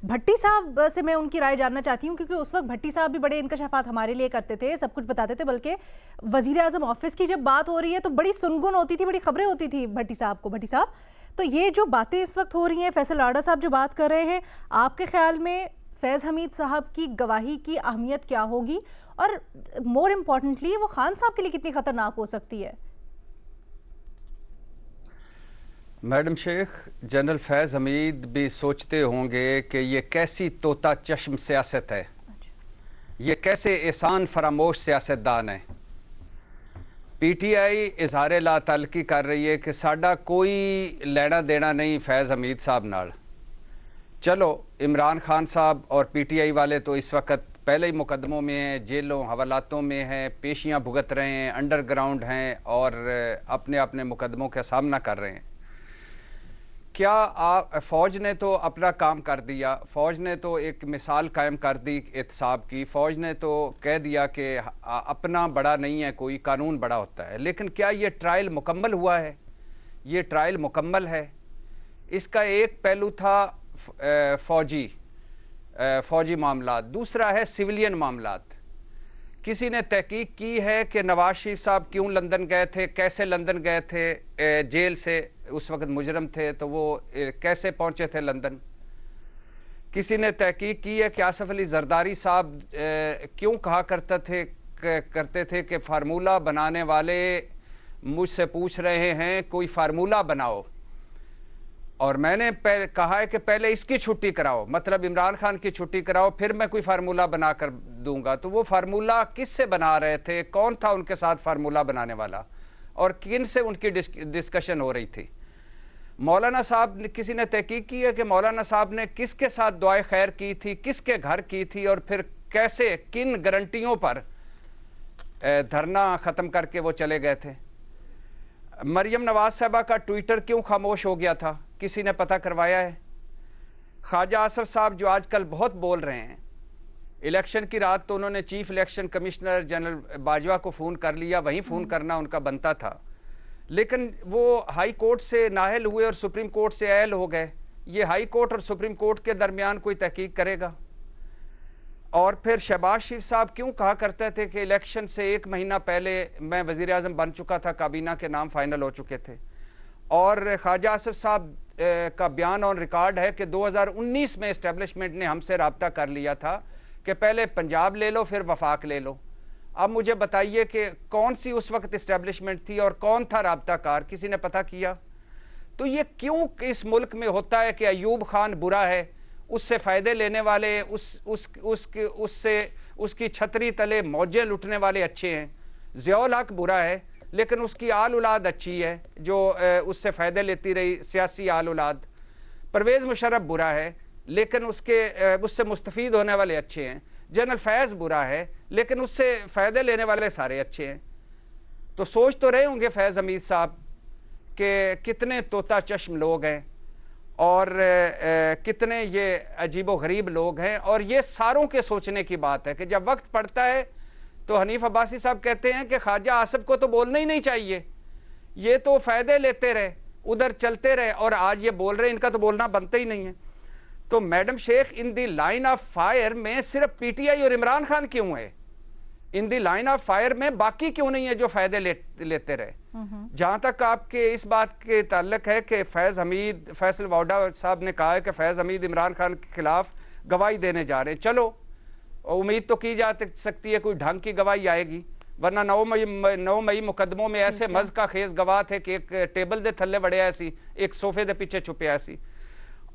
भट्टी साहब से मैं उनकी राय जानना चाहती हूँ, क्योंकि उस वक्त भट्टी साहब भी बड़े इंकशाफात हमारे लिए करते थे, सब कुछ बताते थे। बल्कि वजीर आजम ऑफिस की जब बात हो रही है तो बड़ी सुनगुन होती थी, बड़ी खबरें होती थी भट्टी साहब को। भट्टी साहब, तो ये जो बातें इस वक्त हो रही हैं, फैसल लाडा साहब जो बात कर रहे हैं, आपके ख्याल में फैज़ हमीद साहब की गवाही की अहमियत क्या होगी, और मोर इम्पॉर्टेंटली वो खान साहब के लिए कितनी खतरनाक हो सकती है? मैडम शेख, जनरल फैज़ हमीद भी सोचते होंगे कि ये कैसी तोता चश्म सियासत है, ये कैसे एहसान फरामोश सियासतदान है। पीटीआई इजहार लातल्की कर रही है कि साडा कोई लेना देना नहीं फैज़ हमीद साहब नाल। चलो, इमरान खान साहब और पीटीआई वाले तो इस वक्त पहले ही मुकदमों में हैं, जेलों हवालातों में हैं, पेशियां भुगत रहे हैं, अंडरग्राउंड हैं और अपने अपने मुकदमों का सामना कर रहे हैं। क्या फ़ौज ने तो अपना काम कर दिया, फ़ौज ने तो एक मिसाल कायम कर दी एहतसाब की, फ़ौज ने तो कह दिया कि अपना बड़ा नहीं है कोई, कानून बड़ा होता है। लेकिन क्या ये ट्रायल मुकम्मल हुआ है? ये ट्रायल मुकम्मल है? इसका एक पहलू था फ़ौजी मामला, दूसरा है सिविलियन मामलात। किसी ने तहकीक की है कि नवाज शरीफ साहब क्यों लंदन गए थे, कैसे लंदन गए थे, जेल से उस वक्त मुजरम थे तो वो कैसे पहुंचे थे लंदन। किसी ने तहकीक की है कि आसिफ अली जरदारी साहब क्यों कहा करते थे कि फार्मूला बनाने वाले मुझसे पूछ रहे हैं कोई फार्मूला बनाओ, और मैंने कहा है कि पहले इसकी छुट्टी कराओ, मतलब इमरान खान की छुट्टी कराओ, फिर मैं कोई फार्मूला बना कर दूंगा। तो वो फार्मूला किससे बना रहे थे, कौन था उनके साथ फार्मूला बनाने वाला, और किन से उनकी डिस्कशन हो रही थी। मौलाना साहब ने, किसी ने तहकीक की है कि मौलाना साहब ने किसके साथ दुआए खैर की थी, किसके घर की थी, और फिर कैसे किन गारंटियों पर धरना ख़त्म करके वो चले गए थे। मरियम नवाज साहबा का ट्विटर क्यों खामोश हो गया था, किसी ने पता करवाया है? ख्वाजा आसिफ साहब जो आजकल बहुत बोल रहे हैं, इलेक्शन की रात तो उन्होंने chief election commissioner general Bajwa को फ़ोन कर लिया, वहीं फ़ोन करना उनका बनता था, लेकिन वो हाई कोर्ट से नाअहल हुए और सुप्रीम कोर्ट से अहल हो गए। ये हाई कोर्ट और सुप्रीम कोर्ट के दरमियान कोई तहकीक करेगा? और फिर शहबाज शरीफ साहब क्यों कहा करते थे कि इलेक्शन से एक महीना पहले मैं वज़ीर आज़म बन चुका था, काबीना के नाम फाइनल हो चुके थे। और ख्वाजा आसिफ साहब का बयान ऑन रिकॉर्ड है कि 2019 में इस्टेब्लिशमेंट ने हमसे रब्ता कर लिया था कि पहले पंजाब ले लो फिर वफाक ले लो। अब मुझे बताइए कि कौन सी उस वक्त इस्टेब्लिशमेंट थी और कौन था राब्ताकार, किसी ने पता किया? तो ये क्यों इस मुल्क में होता है कि अयूब खान बुरा है, उससे फ़ायदे लेने वाले, उसकी छतरी तले मौजें लुटने वाले अच्छे हैं। ज़ियाउल हक बुरा है लेकिन उसकी आल औलाद अच्छी है जो उससे फ़ायदे लेती रही, सियासी आल औलाद। परवेज़ मुशर्रफ बुरा है लेकिन उससे मुस्तफ़ीद होने वाले अच्छे हैं। जनरल फैज़ बुरा है लेकिन उससे फ़ायदे लेने वाले सारे अच्छे हैं। तो सोच तो रहे होंगे फैज़ हमीद साहब कि कितने तोता चश्म लोग हैं और कितने ये अजीबो गरीब लोग हैं। और ये सारों के सोचने की बात है कि जब वक्त पड़ता है तो हनीफ अब्बासी साहब कहते हैं कि ख्वाजा आसिफ को तो बोलना ही नहीं चाहिए, ये तो फ़ायदे लेते रहे, उधर चलते रहे, और आज ये बोल रहे हैं, इनका तो बोलना बनता ही नहीं है। तो madam Sheikh, in the line of fire में सिर्फ पीटीआई और इमरान खान क्यों है? In the line of fire में बाकी क्यों नहीं है जो फ़ायदे लेते रहे? जहाँ तक आपके इस बात के ताल्लुक है कि फैसल लाडा साहब ने कहा है कि फैज़ हमीद इमरान खान के खिलाफ गवाही देने जा रहे हैं। चलो, उम्मीद तो की जा सकती है कोई ढंग की गवाही आएगी, वरना 9 मई मुकदमों में ऐसे मज़ का खेज गवाह थे कि एक टेबल दे थल्ले बड़े ऐसी, एक सोफे दे पीछे छुपे ऐसी।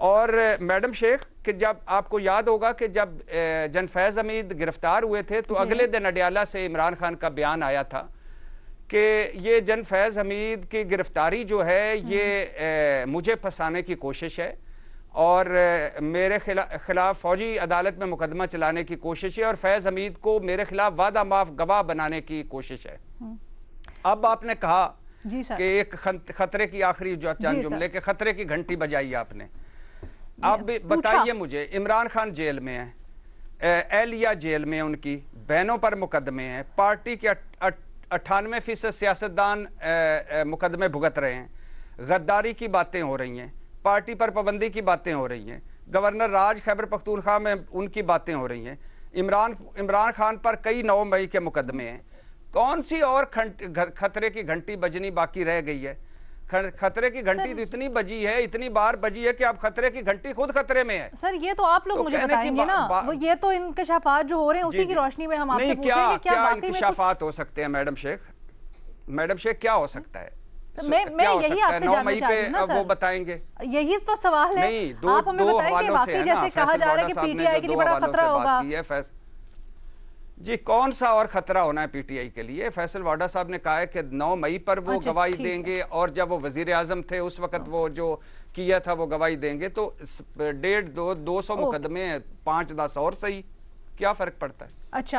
और मैडम शेख, कि जब आपको याद होगा कि जब जन फैज़ हमीद गिरफ्तार हुए थे तो अगले दिन अडियाला से इमरान खान का बयान आया था कि ये जन फैज़ हमीद की गिरफ्तारी जो है ये मुझे फंसाने की कोशिश है और मेरे खिलाफ फौजी अदालत में मुकदमा चलाने की कोशिश है और फैज़ हमीद को मेरे खिलाफ वादा माफ गवाह बनाने की कोशिश है। अब आपने कहा कि एक खतरे की आखिरी चंद जुमले के खतरे की घंटी बजाई आपने। अब बताइए मुझे, इमरान खान जेल में है, एहलिया जेल में, उनकी बहनों पर मुकदमे हैं, पार्टी के 98% सियासतदान मुकदमे भुगत रहे हैं, गद्दारी की बातें हो रही हैं, पार्टी पर पाबंदी की बातें हो रही हैं, गवर्नर राज खैबर पख्तूनख्वा में उनकी बातें हो रही हैं। इमरान खान पर कई 9 मई के मुकदमे हैं। कौन सी और खतरे की घंटी बजनी बाकी रह गई है? खतरे की घंटी तो इतनी बजी है, इतनी बार बजी है कि अब खतरे की घंटी खुद खतरे में है। सर ये तो आप लोग मुझे बताएंगे ना, वो ये तो इंकशाफात जो हो रहे हैं उसी की रोशनी में हम आपसे पूछेंगे क्या वाकई में इंकशाफात हो सकते हैं मैडम शेख क्या हो सकता है? मैं यही आपसे जानना चाह रही हूं ना सर, वो बताएंगे। यही तो सवाल है। आप हमें बताएं कि वाकई जैसे कहा जा रहा है कि पीटीआई के लिए बड़ा खतरा होगा। जी कौन सा और खतरा होना है पीटीआई के लिए? फैसल वाडा साहब ने कहा है कि 9 मई पर वो गवाही देंगे, और जब वो वजीर आजम थे उस वक्त वो जो किया था वो गवाही देंगे। तो 150-200 मुकदमे 5-10 और सही, क्या फर्क पड़ता है? अच्छा।